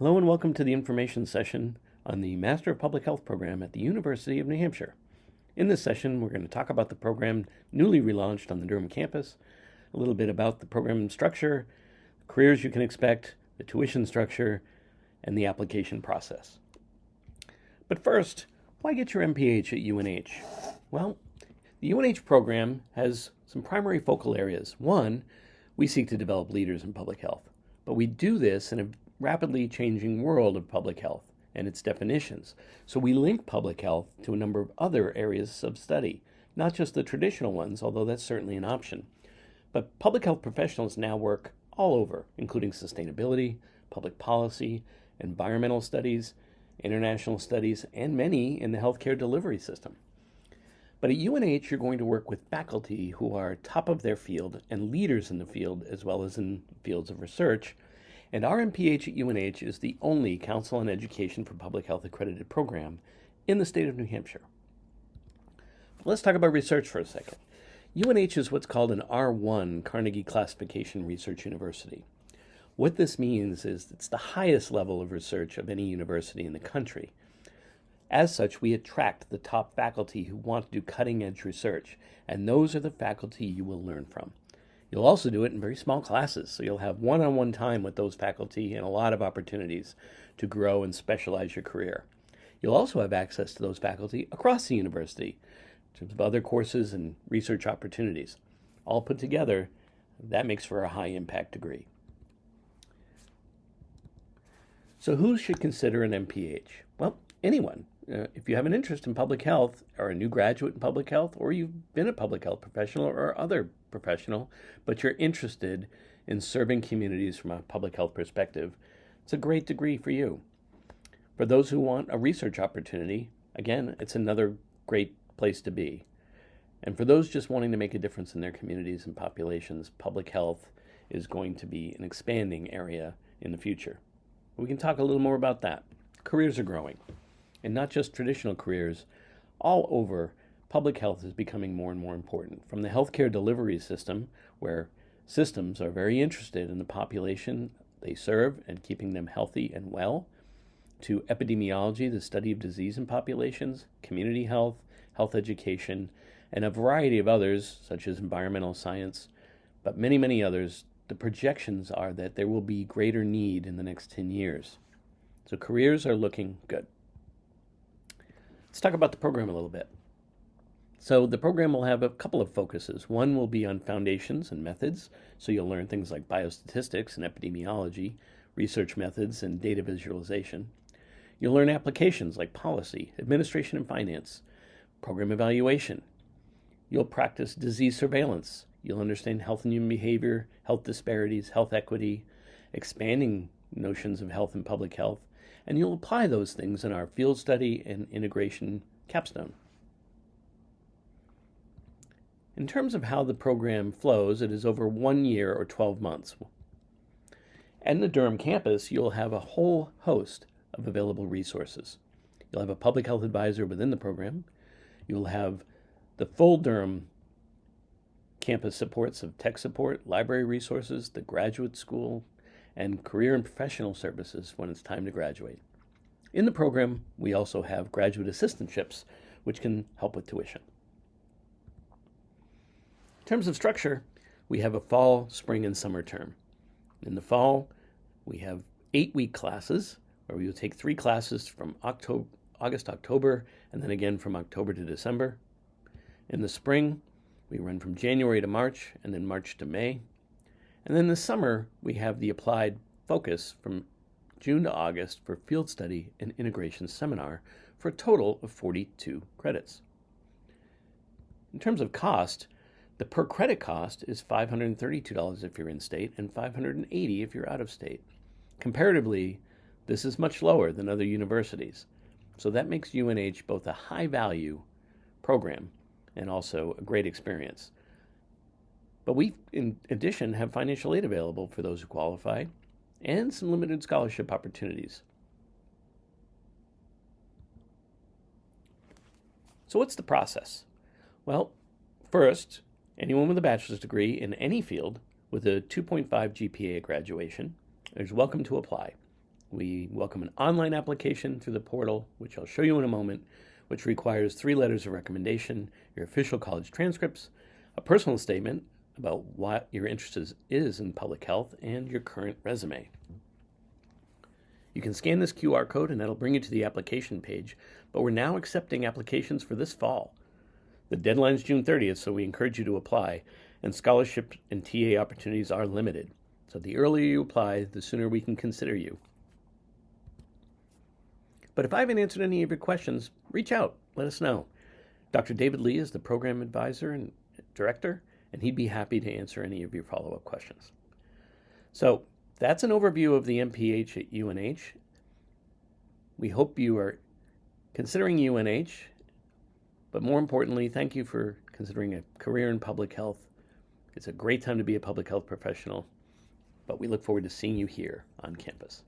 Hello and welcome to the information session on the Master of Public Health program at the University of New Hampshire. In this session, we're going to talk about the program newly relaunched on the Durham campus, a little bit about the program structure, the careers you can expect, the tuition structure, and the application process. But first, why get your MPH at UNH? Well, the UNH program has some primary focal areas. One, we seek to develop leaders in public health, but we do this in a rapidly changing world of public health and its definitions. So we link public health to a number of other areas of study, not just the traditional ones, although that's certainly an option. But public health professionals now work all over, including sustainability, public policy, environmental studies, international studies, and many in the healthcare delivery system. But at UNH, you're going to work with faculty who are top of their field and leaders in the field, as well as in fields of research. And our MPH at UNH is the only Council on Education for Public Health accredited program in the state of New Hampshire. Let's talk about research for a second. UNH is what's called an R1 Carnegie Classification Research University. What this means is it's the highest level of research of any university in the country. As such, we attract the top faculty who want to do cutting-edge research, and those are the faculty you will learn from. You'll also do it in very small classes, so you'll have one-on-one time with those faculty and a lot of opportunities to grow and specialize your career. You'll also have access to those faculty across the university in terms of other courses and research opportunities. All put together, that makes for a high-impact degree. So who should consider an MPH? Well, anyone. If you have an interest in public health, or a new graduate in public health, or you've been a public health professional or other professional, but you're interested in serving communities from a public health perspective, it's a great degree for you. For those who want a research opportunity, again, it's another great place to be. And for those just wanting to make a difference in their communities and populations, public health is going to be an expanding area in the future. We can talk a little more about that. Careers are growing. And not just traditional careers, all over, public health is becoming more and more important. From the healthcare delivery system, where systems are very interested in the population they serve and keeping them healthy and well, to epidemiology, the study of disease in populations, community health, health education, and a variety of others, such as environmental science, but many, many others. The projections are that there will be greater need in the next 10 years. So careers are looking good. Let's talk about the program a little bit. So the program will have a couple of focuses. One will be on foundations and methods, so you'll learn things like biostatistics and epidemiology, research methods, and data visualization. You'll learn applications like policy, administration and finance, program evaluation. You'll practice disease surveillance. You'll understand health and human behavior, health disparities, health equity, expanding notions of health and public health, and you'll apply those things in our field study and integration capstone. In terms of how the program flows, it is over 1 year or 12 months. At the Durham campus, you'll have a whole host of available resources. You'll have a public health advisor within the program. You'll have the full Durham campus supports of tech support, library resources, the graduate school, and career and professional services when it's time to graduate. In the program, we also have graduate assistantships, which can help with tuition. In terms of structure, we have a fall, spring, and summer term. In the fall, we have 8-week classes, where we will take 3 classes from August, October, and then again from October to December. In the spring, we run from January to March, and then March to May. And then in the summer, we have the applied focus from June to August for field study and integration seminar for a total of 42 credits. In terms of cost, the per credit cost is $532 if you're in state and $580 if you're out of state. Comparatively, this is much lower than other universities. So that makes UNH both a high value program and also a great experience. But we, in addition, have financial aid available for those who qualify and some limited scholarship opportunities. So what's the process? Well, first, anyone with a bachelor's degree in any field with a 2.5 GPA at graduation is welcome to apply. We welcome an online application through the portal, which I'll show you in a moment, which requires 3 letters of recommendation, your official college transcripts, a personal statement about what your interest is in public health, and your current resume. You can scan this QR code and that'll bring you to the application page, but we're now accepting applications for this fall. The deadline is June 30th, so we encourage you to apply, and scholarship and TA opportunities are limited. So the earlier you apply, the sooner we can consider you. But if I haven't answered any of your questions, reach out, let us know. Dr. David Lee is the program advisor and director, and he'd be happy to answer any of your follow-up questions. So that's an overview of the MPH at UNH. We hope you are considering UNH, but more importantly, thank you for considering a career in public health. It's a great time to be a public health professional, but we look forward to seeing you here on campus.